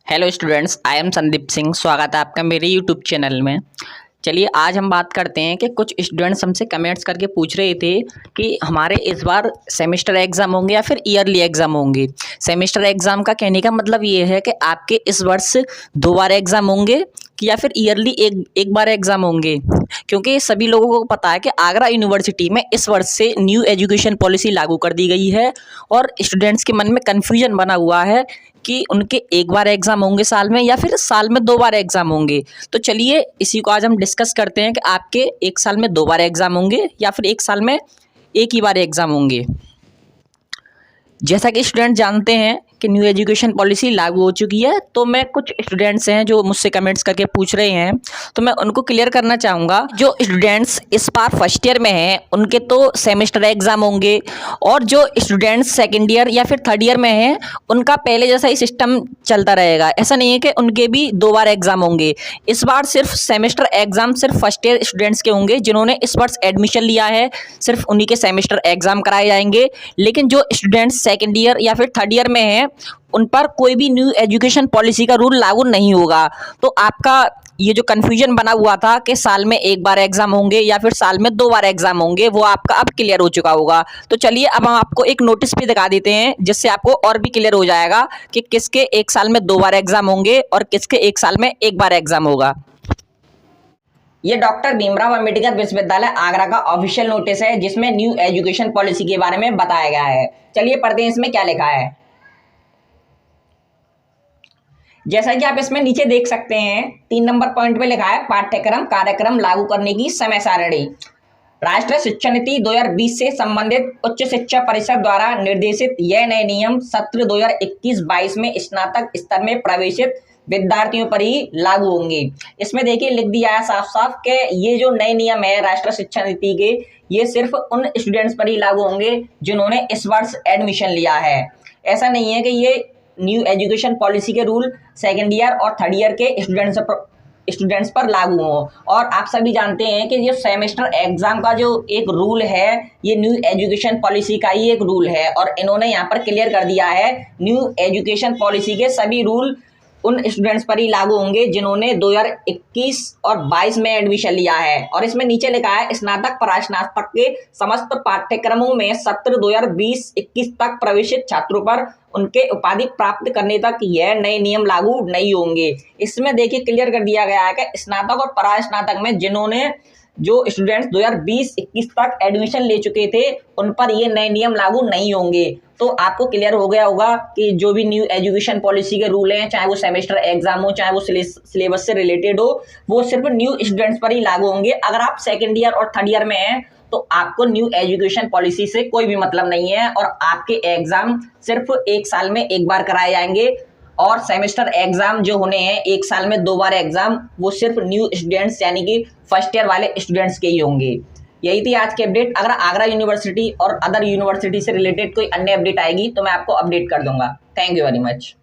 Hello students, I am Sandeep Singh. स्वागत है आपका मेरे यूट्यूब चैनल में। चलिए आज हम बात करते हैं कि कुछ स्टूडेंट्स हमसे कमेंट्स करके पूछ रहे थे कि हमारे इस बार सेमेस्टर एग्ज़ाम होंगे या फिर ईयरली एग्ज़ाम होंगे। सेमेस्टर एग्ज़ाम का कहने का मतलब ये है कि आपके इस वर्ष 2 बार एग्ज़ाम होंगे कि या फिर ईयरली एक बार एग्ज़ाम होंगे। क्योंकि सभी लोगों को पता है कि आगरा यूनिवर्सिटी में इस वर्ष से न्यू एजुकेशन पॉलिसी लागू कर दी गई है और स्टूडेंट्स के मन में कन्फ्यूजन बना हुआ है कि उनके एक बार एग्ज़ाम होंगे साल में या फिर साल में 2 बार एग्ज़ाम होंगे। तो चलिए इसी को आज हम डिस्कस करते हैं कि आपके एक साल में 2 बार एग्ज़ाम होंगे या फिर एक साल में एक ही बार एग्ज़ाम होंगे। जैसा कि स्टूडेंट जानते हैं कि न्यू एजुकेशन पॉलिसी लागू हो चुकी है, तो मैं कुछ स्टूडेंट्स हैं जो मुझसे कमेंट्स करके पूछ रहे हैं, तो मैं उनको क्लियर करना चाहूँगा। जो स्टूडेंट्स इस बार फर्स्ट ईयर में हैं उनके तो सेमेस्टर एग्ज़ाम होंगे और जो स्टूडेंट्स सेकेंड ईयर या फिर थर्ड ईयर में हैं उनका पहले जैसा ही सिस्टम चलता रहेगा। ऐसा नहीं है कि उनके भी 2 बार एग्ज़ाम होंगे। इस बार सिर्फ सेमेस्टर एग्ज़ाम सिर्फ फर्स्ट ईयर स्टूडेंट्स के होंगे जिन्होंने इस वर्ष एडमिशन लिया है, सिर्फ उन्हीं के सेमेस्टर एग्ज़ाम कराए जाएंगे। लेकिन जो स्टूडेंट्स सेकेंड ईयर या फिर थर्ड ईयर में हैं उन पर कोई भी न्यू एजुकेशन पॉलिसी का रूल लागू नहीं होगा। तो आपका ये जो कन्फ्यूजन बना हुआ था कि साल में एक बार एग्जाम होंगे या फिर साल में 2 बार एग्जाम होंगे, वो आपका अब क्लियर हो चुका होगा। तो चलिए अब हम आपको एक नोटिस भी दिखा देते हैं जिससे आपको और भी क्लियर हो जाएगा कि किसके एक साल में 2 बार एग्जाम होंगे और किसके एक साल में एक बार एग्जाम होगा। ये डॉक्टर भीमराव अंबेडकर विश्वविद्यालय आगरा का ऑफिशियल नोटिस है जिसमें न्यू एजुकेशन पॉलिसी के बारे में बताया गया है। चलिए पढ़ते हैं इसमें क्या लिखा है। जैसा कि आप इसमें नीचे देख सकते हैं 3 नंबर पॉइंट पे लिखा है पाठ्यक्रम कार्यक्रम लागू करने की समय सारणी। राष्ट्रीय शिक्षा नीति 2020 से संबंधित उच्च शिक्षा परिषद द्वारा निर्देशित यह नए नियम सत्र 2021-22 में स्नातक स्तर में प्रवेशित विद्यार्थियों पर ही लागू होंगे। इसमें देखिए लिख दिया है साफ साफ कि ये जो नए नियम है राष्ट्रीय शिक्षा नीति के, ये सिर्फ उन स्टूडेंट्स पर ही लागू होंगे जिन्होंने इस वर्ष एडमिशन लिया है। ऐसा नहीं है कि ये न्यू एजुकेशन पॉलिसी के रूल सेकेंड ईयर और थर्ड ईयर के स्टूडेंट्स पर लागू हो। और आप सभी जानते हैं कि ये सेमेस्टर एग्जाम का जो एक रूल है ये न्यू एजुकेशन पॉलिसी का ही एक रूल है और इन्होंने यहाँ पर क्लियर कर दिया है न्यू एजुकेशन पॉलिसी के सभी रूल उन स्टूडेंट्स पर ही लागू होंगे जिन्होंने 2021 और 22 में एडमिशन लिया है। और इसमें नीचे लिखा है स्नातक परास्नातक के समस्त पाठ्यक्रमों में सत्र 2020-21 तक प्रवेशित छात्रों पर उनके उपाधि प्राप्त करने तक यह नए नियम लागू नहीं होंगे। इसमें देखिए क्लियर कर दिया गया है कि स्नातक और परास्नातक में जिन्होंने जो स्टूडेंट्स 2020-21 तक एडमिशन ले चुके थे उन पर ये नए नियम लागू नहीं होंगे। तो आपको क्लियर हो गया होगा कि जो भी न्यू एजुकेशन पॉलिसी के रूल हैं, चाहे वो सेमेस्टर एग्जाम हो चाहे वो सिलेबस से रिलेटेड हो, वो सिर्फ न्यू स्टूडेंट्स पर ही लागू होंगे। अगर आप सेकेंड ईयर और थर्ड ईयर में हैं तो आपको न्यू एजुकेशन पॉलिसी से कोई भी मतलब नहीं है और आपके एग्जाम सिर्फ एक साल में एक बार कराए जाएंगे और सेमेस्टर एग्जाम जो होने हैं एक साल में 2 बार एग्जाम, वो सिर्फ न्यू स्टूडेंट्स यानी कि फर्स्ट ईयर वाले स्टूडेंट्स के ही होंगे। यही थी आज की अपडेट। अगर आगरा यूनिवर्सिटी और अदर यूनिवर्सिटी से रिलेटेड कोई अन्य अपडेट आएगी तो मैं आपको अपडेट कर दूंगा। Thank you very much.